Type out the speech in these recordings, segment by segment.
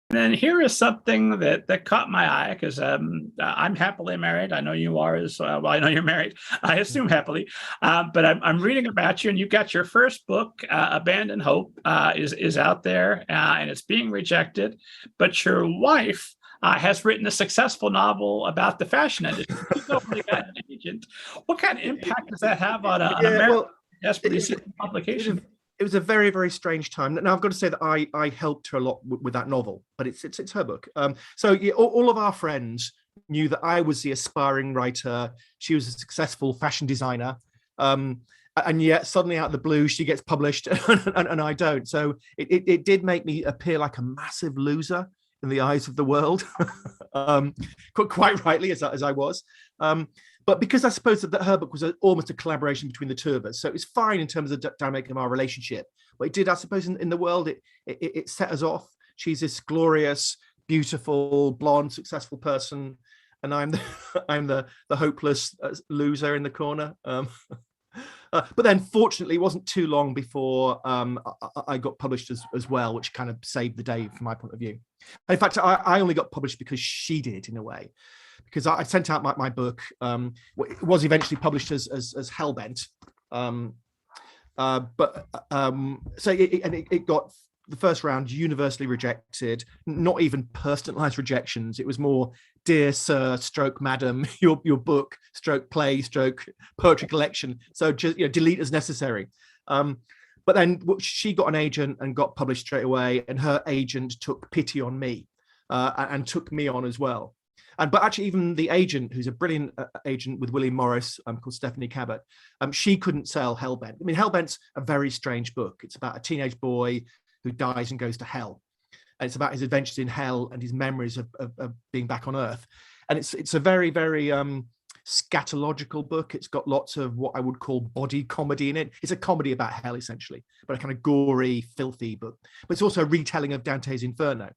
then here is something that caught my eye because I'm happily married. I know you are as well. I know you're married. I assume happily, but I'm reading about you, and you got your first book, "Abandon Hope," is out there, and it's being rejected. But your wife has written a successful novel about the fashion industry. She's already got an agent. What kind of impact does that have on an Yeah, American well, desperately it, it, seeking it was a publication? it was a very, very strange time. Now I've got to say that I helped her a lot with that novel, but it's her book. So yeah, all of our friends knew that I was the aspiring writer. She was a successful fashion designer. Um, and yet suddenly out of the blue she gets published and I don't. So it did make me appear like a massive loser in the eyes of the world. um, quite rightly, as I was. But because I suppose that her book was almost a collaboration between the two of us, so it was fine in terms of the dynamic of our relationship. But it did, I suppose, in the world, it set us off. She's this glorious, beautiful, blonde, successful person, and I'm the, I'm the hopeless loser in the corner. But then, fortunately, it wasn't too long before I got published as well, which kind of saved the day from my point of view. In fact, I only got published because she did, in a way, because I sent out my book. It was eventually published as Hellbent, but so it got the first round universally rejected. Not even personalized rejections. It was more, dear sir, stroke madam, your book, stroke play, stroke poetry collection. So just delete as necessary. But then she got an agent and got published straight away, and her agent took pity on me and took me on as well. But actually, even the agent, who's a brilliant agent with William Morris, called Stephanie Cabot, she couldn't sell Hellbent. I mean, Hellbent's a very strange book. It's about a teenage boy who dies and goes to hell. And it's about his adventures in hell and his memories of being back on Earth. And it's a very, very scatological book. It's got lots of what I would call body comedy in it. It's a comedy about hell, essentially, but a kind of gory, filthy book. But it's also a retelling of Dante's Inferno.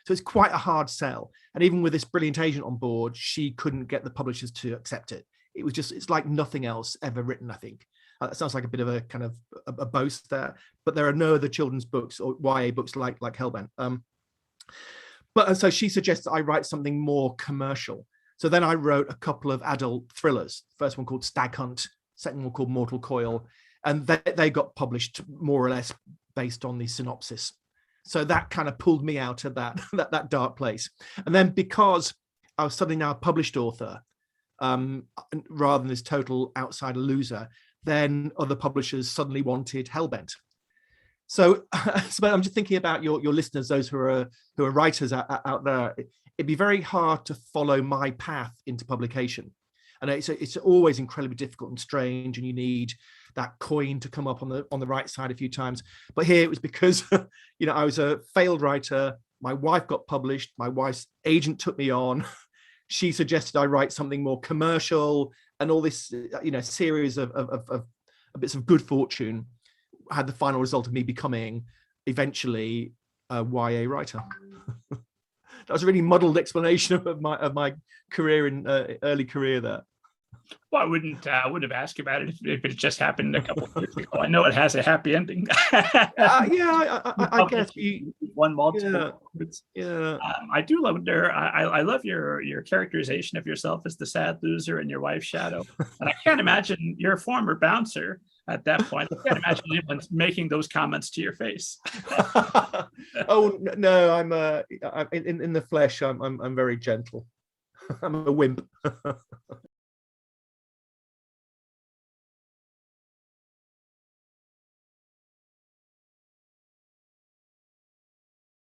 So it's quite a hard sell. And even with this brilliant agent on board, she couldn't get the publishers to accept it. It's like nothing else ever written, I think. That sounds like a bit of a kind of a boast there, but there are no other children's books or YA books like Hellbent. But so she suggests I write something more commercial. So then I wrote a couple of adult thrillers. First one called Stag Hunt, second one called Mortal Coil, and they got published more or less based on the synopsis. So that kind of pulled me out of that dark place. And then because I was suddenly now a published author, rather than this total outsider loser, then other publishers suddenly wanted Hellbent. So I'm just thinking about your listeners, those who are writers out there. It'd be very hard to follow my path into publication, and it's always incredibly difficult and strange, and you need that coin to come up on the right side a few times. But here it was because I was a failed writer. My wife got published. My wife's agent took me on. She suggested I write something more commercial, and all this series of bits of good fortune had the final result of me becoming eventually a YA writer. That was a really muddled explanation of my career in early career there. Well, I wouldn't have asked you about it if it just happened a couple of years ago. I know it has a happy ending. Yeah, I guess you won multiple awards. Yeah. I do wonder. I love your characterization of yourself as the sad loser in your wife's shadow, and I can't imagine you're a former bouncer at that point. I can't imagine anyone making those comments to your face. Oh no, I'm in the flesh. I'm very gentle. I'm a wimp.